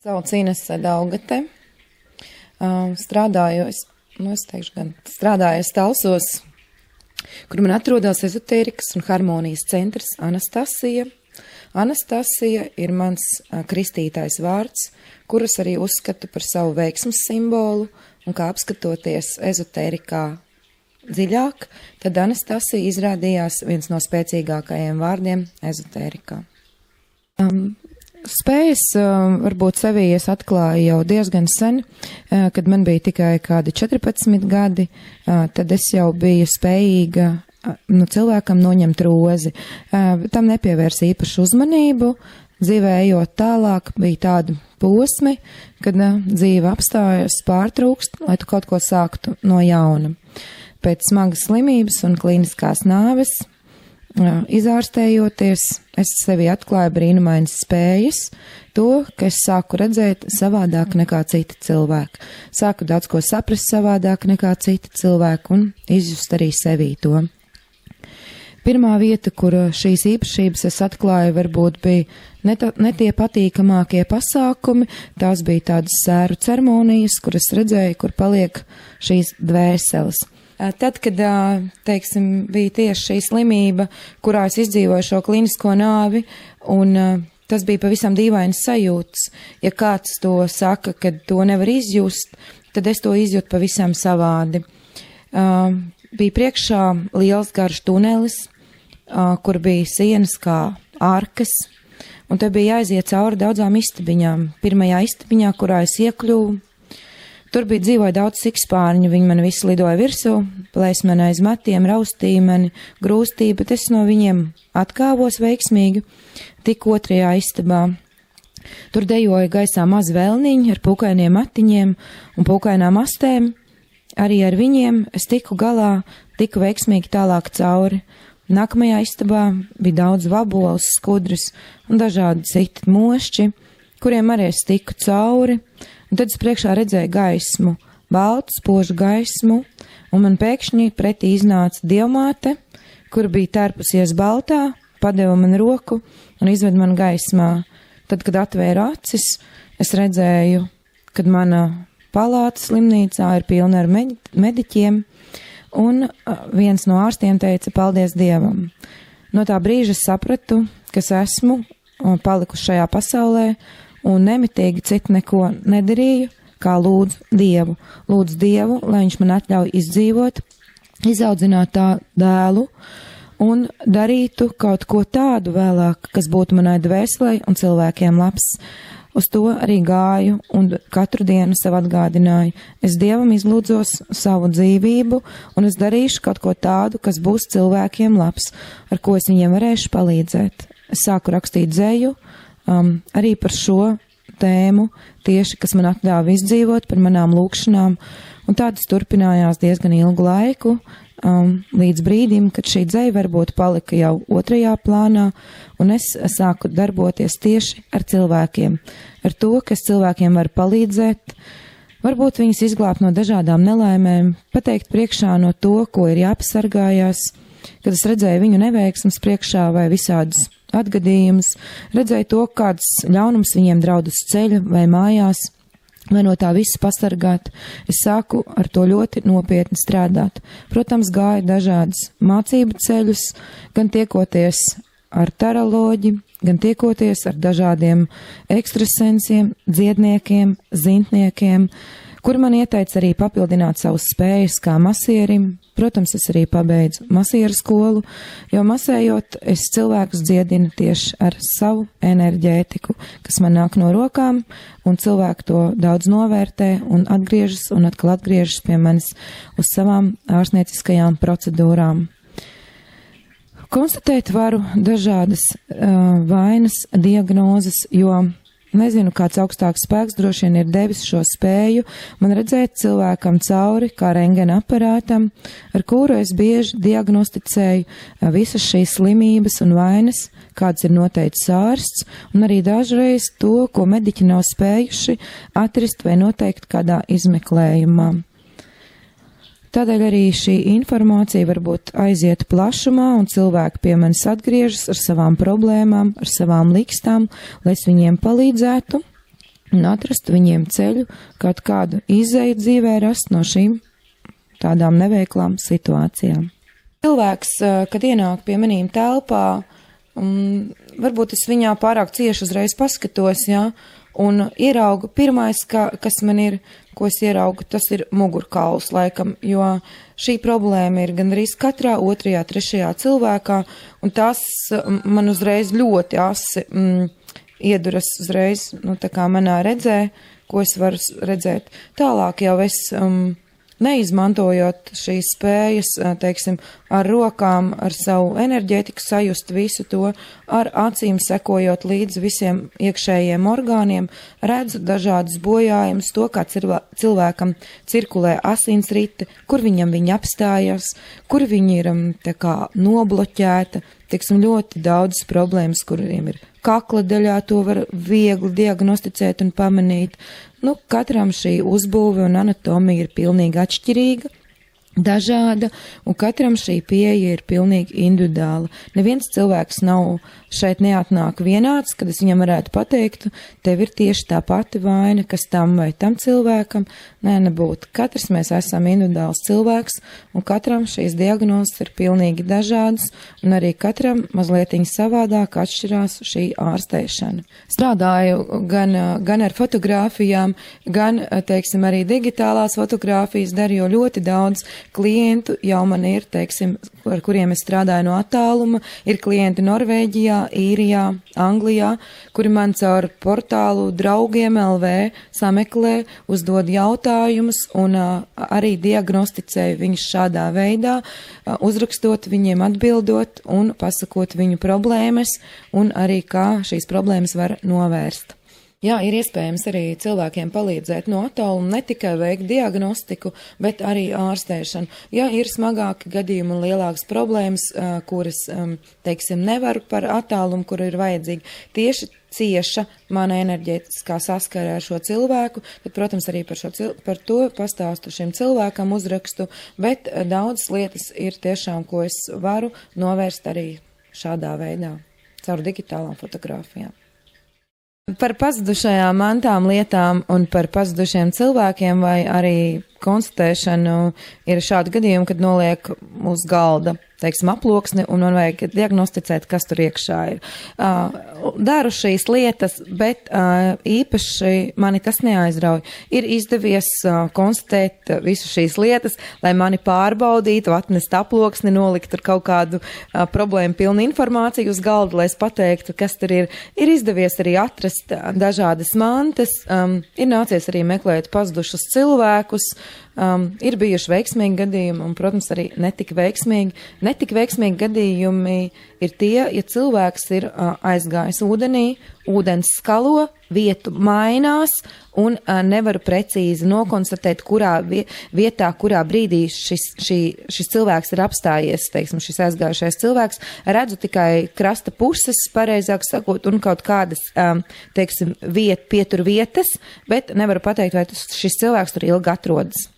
Sauc Inese Daugate. Strādāju Talsos, kur man atrodas ezotērikas un harmonijas centrs Anastasija. Anastasija ir mans kristītais vārds, kurus arī uzskatu par savu veiksmes simbolu, un kā apskatoties ezotērikā dziļāk, tad Anastasija izrādījās viens no spēcīgākajiem vārdiem ezotērikā. Spējas varbūt sevī es atklāju jau diezgan sen, kad man bija tikai kādi 14 gadi, tad es jau biju spējīga cilvēkam noņemt rozi. Tam nepievērs īpašu uzmanību, dzīvē ejot tālāk bija tādi posmi, kad dzīve apstājas, pārtrūkst, lai tu kaut ko sāktu no jauna. Pēc smagas slimības un klīniskās nāves, izārstējoties, es sevi atklāju brīnumainas spējas, to, ka es sāku redzēt savādāk nekā citi cilvēki. Sāku daudz ko saprast savādāk nekā citi cilvēki un izjust arī sevī to. Pirmā vieta, kur šīs īpašības es atklāju, varbūt bija ne tie patīkamākie pasākumi, tās bija tādas sēru ceremonijas, kur es redzēju, kur paliek šīs dvēseles. Tad, kad, bija tieši šī slimība, kurā es izdzīvoju šo klinisko nāvi, un tas bija pavisam dīvainas sajūtas. Ja kāds to saka, kad to nevar izjust, tad es to izjūtu pavisam savādi. Bija priekšā liels garš tunelis, kur bija sienas kā arkas, un te bija jāiziet cauri daudzām istabiņām. Pirmajā istabiņā, kurā es iekļuvu, tur bija dzīvoja daudz sikspārņu, viņi man visi lidoja virsū, plēs man aiz matiem, raustīja mani, grūstīja, bet es no viņiem atkāvos veiksmīgi, tik otrajā istabā. Tur dejoja gaisā maz vēlniņi ar pūkainiem matiņiem un pūkainām astēm. Arī ar viņiem es tiku galā, tiku veiksmīgi tālāk cauri. Nākamajā istabā bija daudz vaboles, skudras un dažādi citi mošķi, kuriem arī es tiku cauri. Un tad es priekšā redzēju gaismu, baltu, spožu gaismu, un man pēkšņi pretī iznāca dievmāte, kur bija tērpusies baltā, padeva man roku un izved man gaismā. Tad, kad atvēru acis, es redzēju, kad mana palāta slimnīcā ir pilna ar mediķiem, un viens no ārstiem teica paldies Dievam. No tā brīža es sapratu, ka es esmu palikusi šajā pasaulē, un nemitīgi citu neko nedarīju, kā lūdzu Dievu. Lūdzu Dievu, lai viņš man atļauj izdzīvot, izaudzināt tā dēlu un darītu kaut ko tādu vēlāk, kas būtu manai dvēselei un cilvēkiem labs. Uz to arī gāju un katru dienu sev atgādināju. Es Dievam izlūdzos savu dzīvību un es darīšu kaut ko tādu, kas būs cilvēkiem labs, ar ko es viņiem varēšu palīdzēt. Es sāku rakstīt dzeju, arī par šo tēmu, tieši, kas man atļāva izdzīvot, par manām lūkšanām, un tādas turpinājās diezgan ilgu laiku, līdz brīdim, kad šī dzeja varbūt palika jau otrajā plānā, un es sāku darboties tieši ar cilvēkiem, ar to, kas cilvēkiem var palīdzēt, varbūt viņus izglābt no dažādām nelaimēm, pateikt priekšā no to, ko ir jāpasargājās, kad es redzēju viņu neveiksmes priekšā vai visādus atgadījumus, redzēju to, kāds ļaunums viņiem draud uz ceļa vai mājās, vai no tā visu pasargāt. Es sāku ar to ļoti nopietni strādāt. Protams, gāju dažādas mācību ceļus, gan tiekoties ar taroloģi, gan tiekoties ar dažādiem ekstrasensiem, dziedniekiem, zintniekiem, kur man ieteica arī papildināt savus spējas kā masierim. Protams, es arī pabeidzu masieru skolu, jo masējot, es cilvēkus dziedinu tieši ar savu enerģētiku, kas man nāk no rokām, un cilvēki to daudz novērtē un atgriežas un atkal atgriežas pie manis uz savām ārstnieciskajām procedūrām. Konstatēt varu dažādas vainas, diagnozes, jo nezinu, kāds augstāks spēks droši vien ir devis šo spēju man redzēt cilvēkam cauri, kā rentgena aparātam, ar kuru es bieži diagnosticēju visas šīs slimības un vainas, kāds ir noteicis ārsts, un arī dažreiz to, ko mediķi nav spējuši atrast vai noteikt kādā izmeklējumā. Tādēļ arī šī informācija varbūt aiziet plašumā un cilvēki pie manis atgriežas ar savām problēmām, ar savām likstām, lai es viņiem palīdzētu. un atrast viņiem ceļu, kaut kādu izēju dzīvē rast no šīm tādām neveiklām situācijām. Cilvēks, kad ienāk pie manīm telpā, varbūt es viņā pārāk cieši uzreiz paskatos, ja, un ieraugu pirmais, kas man ir, ko es ieraugu, tas ir mugurkauls laikam, jo šī problēma ir gandrīz katrā otrajā, trešajā cilvēkā, un tas man uzreiz ļoti asi ieduras uzreiz, tā kā manā redzē, ko es varu redzēt. Tālāk jau es neizmantojot šīs spējas, teiksim, ar rokām, ar savu enerģētiku sajust visu to, ar acīm sekojot līdz visiem iekšējiem orgāniem, redzu dažādas bojājumus, to, kā cilvēkam cirkulē asinsrite, kur viņam viņa apstājas, kur viņi ir tā kā nobloķēta, teiksim, ļoti daudz problēmas, kuriem ir kakla daļā, to var viegli diagnosticēt un pamanīt. Katram šī uzbūve un anatomija ir pilnīgi atšķirīga, dažāda, un katram šī pieeja ir pilnīgi individuāla. Neviens cilvēks nav šeit neatnāk vienāds, kad es viņam varētu pateikt, tev ir tieši tā pati vaina, kas tam vai tam cilvēkam. Nē, nebūtu. Katrs mēs esam individuāls cilvēks, un katram šīs diagnozes ir pilnīgi dažādas, un arī katram mazlietiņ savādāk atšķirās šī ārstēšana. Strādāju gan ar fotogrāfijām, gan, teiksim, arī digitālās fotogrāfijas daru, jo ļoti daudz klientu jau man ir, teiksim, ar kuriem es strādāju no attāluma, ir klienti Norvēģijā, Īrijā, Anglijā, kuri man caur portālu draugiem LV sameklē, uzdod jautājumus un arī diagnosticēju viņus šādā veidā, uzrakstot viņiem atbildot un pasakot viņu problēmas un arī kā šīs problēmas var novērst. Jā, ir iespējams arī cilvēkiem palīdzēt no attāluma, ne tikai veikt diagnostiku, bet arī ārstēšanu. Ja ir smagāki gadījumi un lielākas problēmas, kuras, teiksim, nevaru par attālumu, kur ir vajadzīgi tieši cieša mana enerģētiskā saskara ar šo cilvēku, tad, protams, arī par to pastāstu šim cilvēkam uzrakstu, bet daudz lietas ir tiešām, ko es varu novērst arī šādā veidā, caur digitālām fotogrāfijām. Par pazudušajām mantām lietām un par pazudušiem cilvēkiem vai arī konstatēšanu ir šādi gadījumi, kad noliek uz galda, teiksim, aploksni un man vajag diagnosticēt, kas tur iekšā ir. Daru šīs lietas, bet īpaši mani tas neaizrauj. Ir izdevies konstatēt visu šīs lietas, lai mani pārbaudītu, atnest aploksni, nolikt tur kaut kādu problēmu pilnu informāciju uz galda, lai es pateiktu, kas tur ir. Ir izdevies arī atrast dažādas mantas, ir nācies arī meklēt pazudušus cilvēkus, ir bijuši veiksmīgi gadījumi un, protams, arī netik veiksmīgi. Netik veiksmīgi gadījumi ir tie, ja cilvēks ir aizgājis ūdenī, ūdens skalo, vietu mainās un nevaru precīzi nokonstatēt, kurā vietā, kurā brīdī šis cilvēks ir apstājies, teiksim, šis aizgājušais cilvēks. Redzu tikai krasta puses, pareizāk sakot, un kaut kādas, teiksim, pietur vietas, bet nevaru pateikt, vai šis cilvēks tur ilgi atrodas.